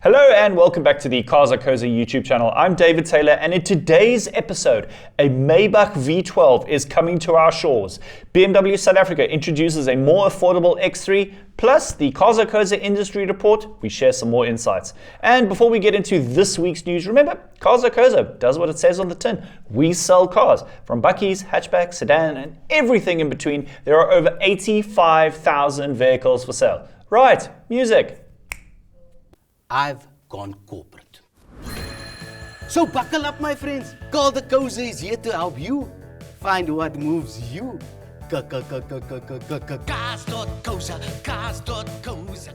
Hello and welcome back to the Cars.co.za YouTube channel. I'm David Taylor, and in today's episode, a Maybach V12 is coming to our shores. BMW South Africa introduces a more affordable X3, plus the Cars.co.za industry report, we share some more insights. And before we get into this week's news, remember, Cars.co.za does what it says on the tin. We sell cars, from bakkies, hatchback, sedan, and everything in between. There are over 85,000 vehicles for sale. Right, music. I've gone corporate. So buckle up, my friends. Cars.co.za is here to help you find what moves you. Cars.co.za, Cars.co.za.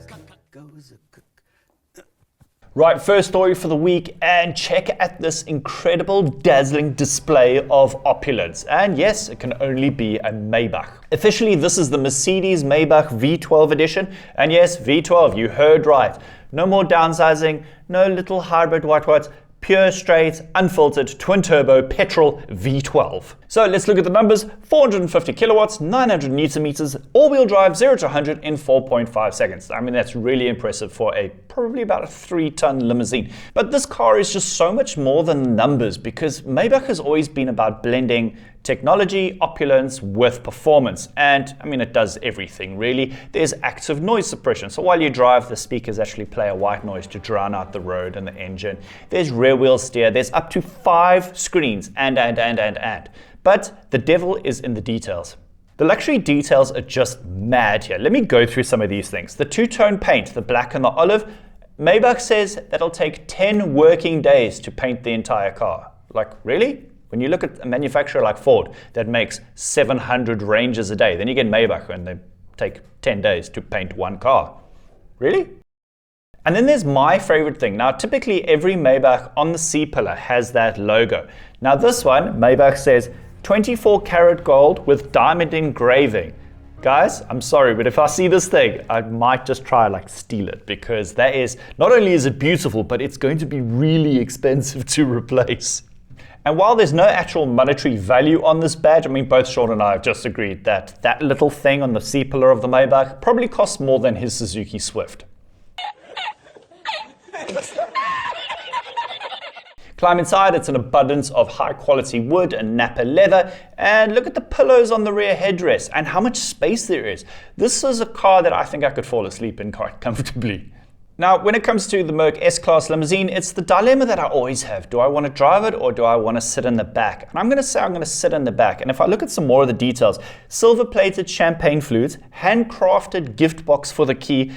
Right, first story for the week, and check out this incredible, dazzling display of opulence. And yes, it can only be a Maybach. Officially, this is the Mercedes-Maybach V12 edition. And yes, V12, you heard right. No more downsizing, no little hybrid white, pure straight, unfiltered, twin turbo, petrol V12. So let's look at the numbers. 450 kilowatts, 900 newton meters, all-wheel drive, 0 to 100 in 4.5 seconds. I mean, that's really impressive for probably about a 3-ton limousine. But this car is just so much more than numbers, because Maybach has always been about blending technology, opulence with performance. And I mean, it does everything really. There's active noise suppression. So while you drive, the speakers actually play a white noise to drown out the road and the engine. There's rear wheel steer. There's up to 5 screens and. But the devil is in the details. The luxury details are just mad here. Let me go through some of these things. The two-tone paint, the black and the olive, Maybach says that'll take 10 working days to paint the entire car. Like, really? When you look at a manufacturer like Ford that makes 700 ranges a day, then you get Maybach and they take 10 days to paint one car. Really? And then there's my favorite thing. Now, typically every Maybach on the C-pillar has that logo. Now this one, Maybach says 24 karat gold with diamond engraving. Guys, I'm sorry, but if I see this thing, I might just try steal it, because that is, not only is it beautiful, but it's going to be really expensive to replace. And while there's no actual monetary value on this badge, I mean, both Sean and I have just agreed that that little thing on the C-pillar of the Maybach probably costs more than his Suzuki Swift. Climb inside, it's an abundance of high quality wood and Napa leather, and look at the pillows on the rear headrest and how much space there is. This is a car that I think I could fall asleep in quite comfortably. Now, when it comes to the Merc S-Class limousine, it's the dilemma that I always have. Do I want to drive it or do I want to sit in the back? And I'm going to say I'm going to sit in the back. And if I look at some more of the details, silver-plated champagne flutes, handcrafted gift box for the key,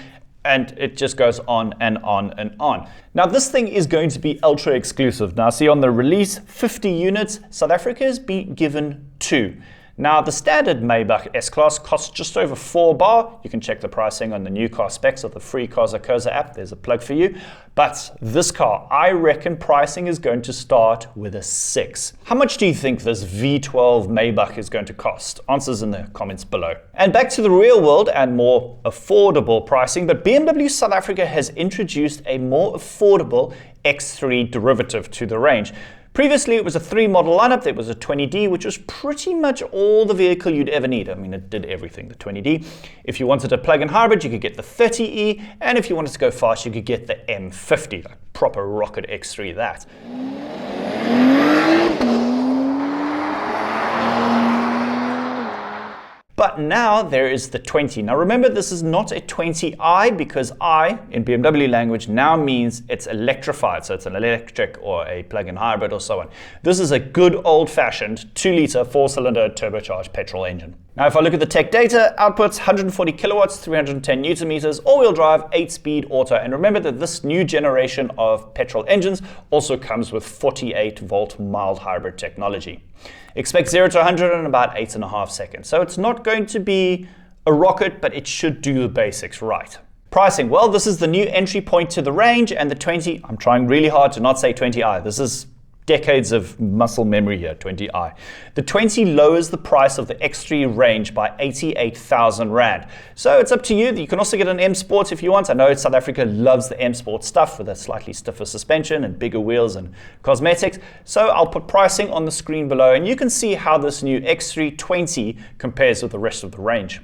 and it just goes on and on and on. Now, this thing is going to be ultra exclusive. Now, see on the release, 50 units. South Africa has been given 2. Now, the standard Maybach S-Class costs just over 4 bar. You can check the pricing on the new car specs of the free Cars.co.za app. There's a plug for you. But this car, I reckon pricing is going to start with a 6. How much do you think this V12 Maybach is going to cost? Answers in the comments below. And back to the real world and more affordable pricing, but BMW South Africa has introduced a more affordable X3 derivative to the range. Previously, it was a 3-model lineup. There was a 20D, which was pretty much all the vehicle you'd ever need. I mean, it did everything, the 20D. If you wanted a plug-in hybrid, you could get the 30E. And if you wanted to go fast, you could get the M50, like proper rocket X3 that. But now there is the 20. Now remember, this is not a 20i, because I, in BMW language, now means it's electrified. So it's an electric or a plug-in hybrid or so on. This is a good old-fashioned 2-liter 4-cylinder turbocharged petrol engine. Now if I look at the tech data, outputs 140 kilowatts, 310 newton meters, all-wheel drive, 8-speed auto. And remember that this new generation of petrol engines also comes with 48-volt mild hybrid technology. Expect 0 to 100 in about 8.5 seconds. So it's not going to be a rocket, but it should do the basics right. Pricing, well, this is the new entry point to the range, and the 20, I'm trying really hard to not say 20i. This is decades of muscle memory here, 20i. The 20 lowers the price of the X3 range by 88,000 Rand. So it's up to you. You can also get an M Sport if you want. I know South Africa loves the M Sport stuff with a slightly stiffer suspension and bigger wheels and cosmetics. So I'll put pricing on the screen below, and you can see how this new X3 20 compares with the rest of the range.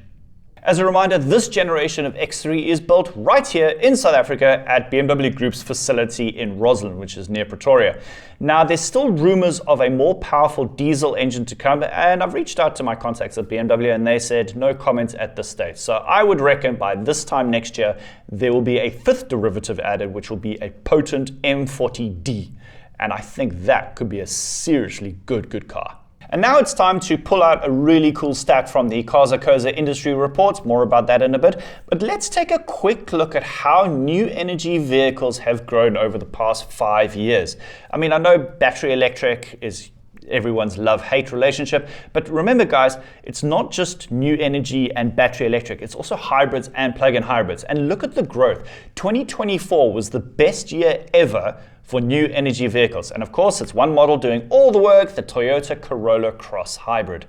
As a reminder, this generation of X3 is built right here in South Africa at BMW Group's facility in Roslyn, which is near Pretoria. Now, there's still rumors of a more powerful diesel engine to come, and I've reached out to my contacts at BMW and they said no comment at this stage. So I would reckon by this time next year, there will be a fifth derivative added, which will be a potent M40D. And I think that could be a seriously good car. And now it's time to pull out a really cool stat from the Cars.co.za industry reports. More about that in a bit. But let's take a quick look at how new energy vehicles have grown over the past 5 years. I mean, I know battery electric is everyone's love-hate relationship, but remember guys, it's not just new energy and battery electric, it's also hybrids and plug-in hybrids. And look at the growth. 2024 was the best year ever for new energy vehicles. And of course, it's one model doing all the work, the Toyota Corolla Cross Hybrid.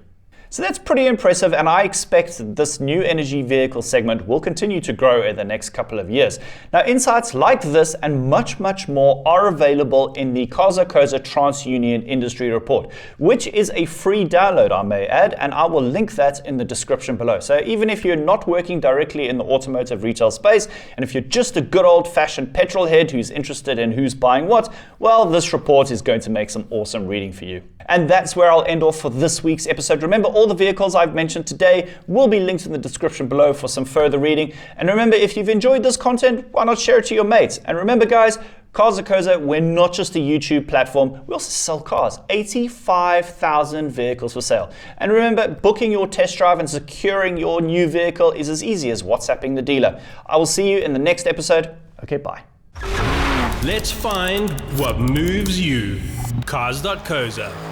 So that's pretty impressive, and I expect that this new energy vehicle segment will continue to grow in the next couple of years. Now, insights like this and much more are available in the Cars.co.za TransUnion Industry Report, which is a free download, I may add, and I will link that in the description below. So even if you're not working directly in the automotive retail space, and if you're just a good old-fashioned petrol head who's interested in who's buying what, well, this report is going to make some awesome reading for you. And that's where I'll end off for this week's episode. Remember, all the vehicles I've mentioned today will be linked in the description below for some further reading. And remember, if you've enjoyed this content, why not share it to your mates? And remember guys, Cars.co.za, we're not just a YouTube platform, we also sell cars. 85,000 vehicles for sale. And remember, booking your test drive and securing your new vehicle is as easy as WhatsApping the dealer. I will see you in the next episode. Okay, bye. Let's find what moves you. Cars.co.za.